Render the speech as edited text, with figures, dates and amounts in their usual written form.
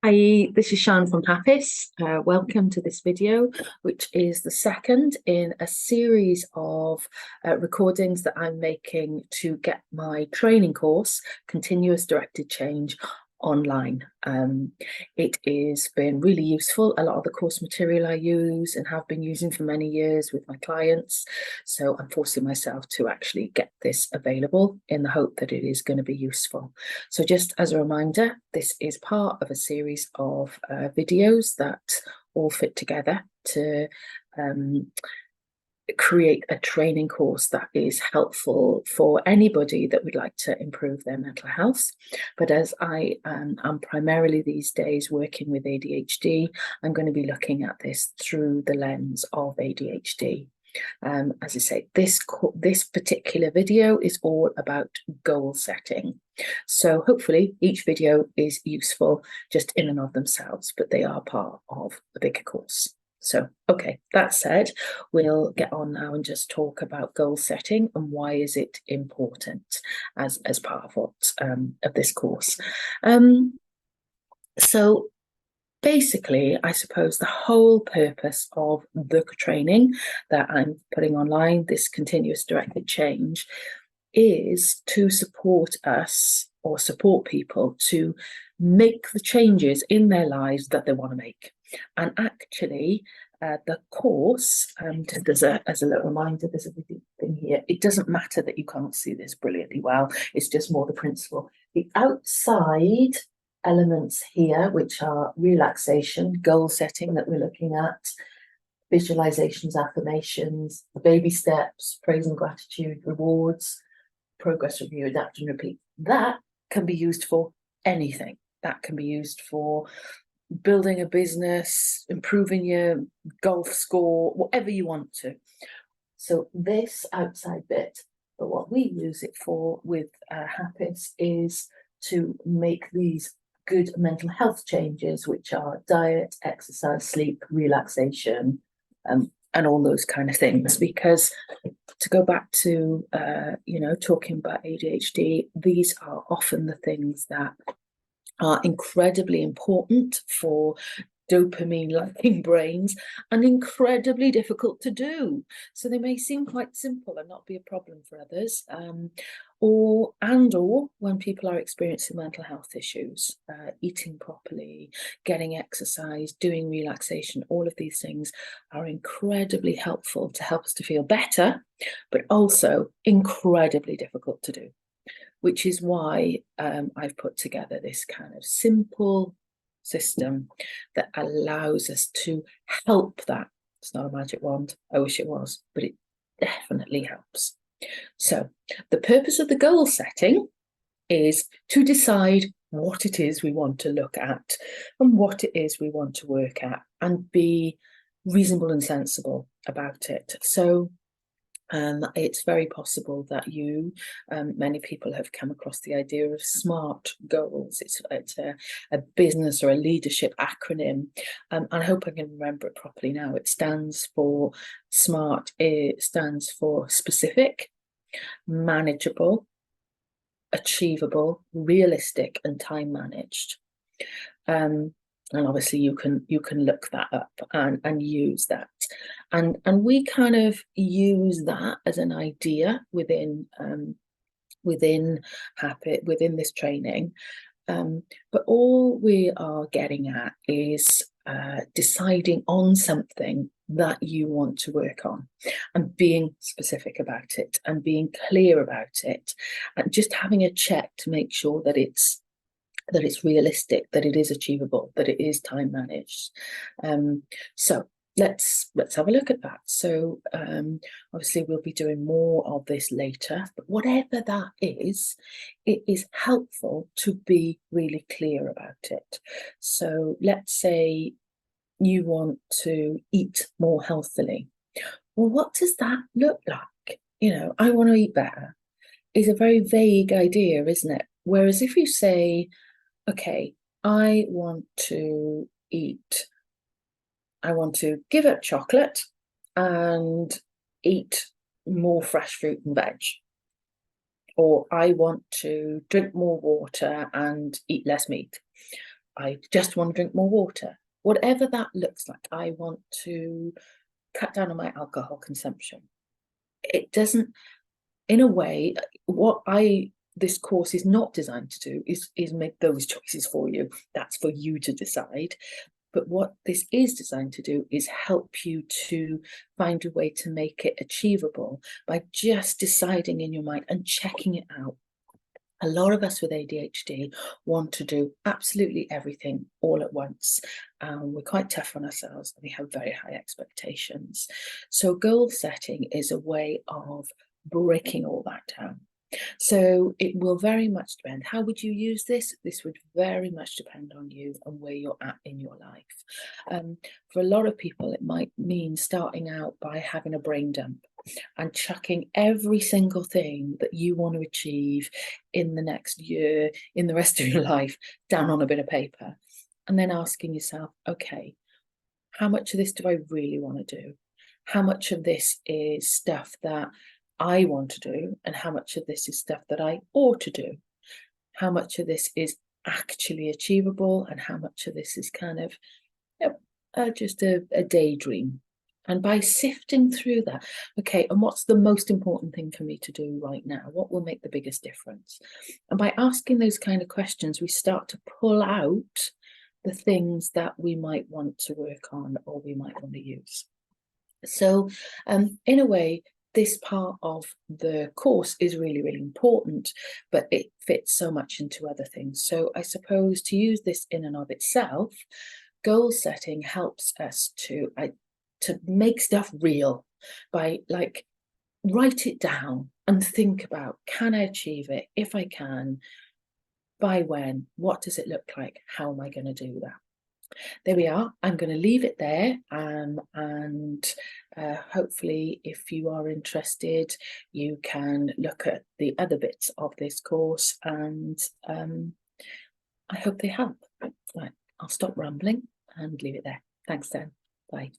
Hi, this is Shan from Happis. Welcome to this video, which is the second in a series of recordings that I'm making to get my training course, Continuous Directed Change, online. It has been really useful. A lot of the course material I use and have been using for many years with my clients. So I'm forcing myself to actually get this available in the hope that it is going to be useful. So just as a reminder, this is part of a series of videos that all fit together to create a training course that is helpful for anybody that would like to improve their mental health. But as I am primarily these days working with ADHD, I'm going to be looking at this through the lens of ADHD. As I say, this particular video is all about goal setting. So hopefully each video is useful just in and of themselves, but they are part of a bigger course. So, okay, that said, we'll get on now and just talk about goal setting and why is it important as part of what of this course. So basically, I suppose the whole purpose of the training that I'm putting online, this continuous directed change, is to support us or support people to make the changes in their lives that they want to make. And actually, the course, just as a little reminder, there's a thing here. It doesn't matter that you can't see this brilliantly well. It's just more the principle. The outside elements here, which are relaxation, goal setting that we're looking at, visualizations, affirmations, the baby steps, praise and gratitude, rewards, progress review, adapt and repeat. That can be used for anything. That can be used for building a business, improving your golf score, whatever you want to. So this outside bit, but what we use it for with Happis is to make these good mental health changes, which are diet, exercise, sleep, relaxation, and all those kind of things. Because to go back to, talking about ADHD, these are often the things that are incredibly important for dopamine-liking brains and incredibly difficult to do. So they may seem quite simple and not be a problem for others, or when people are experiencing mental health issues, eating properly, getting exercise, doing relaxation, all of these things are incredibly helpful to help us to feel better, but also incredibly difficult to do, which is why I've put together this kind of simple system that allows us to help that. It's not a magic wand. I wish it was, but it definitely helps. So the purpose of the goal setting is to decide what it is we want to look at and what it is we want to work at and be reasonable and sensible about it. So it's very possible that many people have come across the idea of SMART goals. It's a business or a leadership acronym. I hope I can remember it properly now. It stands for SMART. It stands for specific, manageable, achievable, realistic, and time managed. And obviously you can look that up and use that, and we kind of use that as an idea within this training, but all we are getting at is deciding on something that you want to work on and being specific about it and being clear about it and just having a check to make sure that it's realistic, that it is achievable, that it is time managed. So let's have a look at that. So obviously we'll be doing more of this later, but whatever that is, it is helpful to be really clear about it. So let's say you want to eat more healthily. Well, what does that look like? I want to eat better is a very vague idea, isn't it? Whereas if you say, okay, I want to give up chocolate and eat more fresh fruit and veg. Or I want to drink more water and eat less meat. I just want to drink more water. Whatever that looks like, I want to cut down on my alcohol consumption. It doesn't, in a way, this course is not designed to do is make those choices for you. That's for you to decide. But what this is designed to do is help you to find a way to make it achievable by just deciding in your mind and checking it out. A lot of us with ADHD want to do absolutely everything all at once. We're quite tough on ourselves and we have very high expectations. So goal setting is a way of breaking all that down. So it will very much depend. How would you use this? This would very much depend on you and where you're at in your life. For a lot of people, it might mean starting out by having a brain dump and chucking every single thing that you want to achieve in the next year, in the rest of your life, down on a bit of paper. And then asking yourself, okay, how much of this do I really want to do? How much of this is stuff that I want to do? And how much of this is stuff that I ought to do? How much of this is actually achievable? And how much of this is kind of just a daydream? And by sifting through that, okay, and what's the most important thing for me to do right now? What will make the biggest difference? And by asking those kind of questions, we start to pull out the things that we might want to work on or we might want to use. So in a way, this part of the course is really, really important, but it fits so much into other things. So I suppose to use this in and of itself, goal setting helps us to make stuff real by like write it down and think about, can I achieve it? If I can, by when? What does it look like? How am I going to do that? There we are. I'm going to leave it there, and hopefully if you are interested, you can look at the other bits of this course, and I hope they help. Right, I'll stop rambling and leave it there. Thanks then. Bye.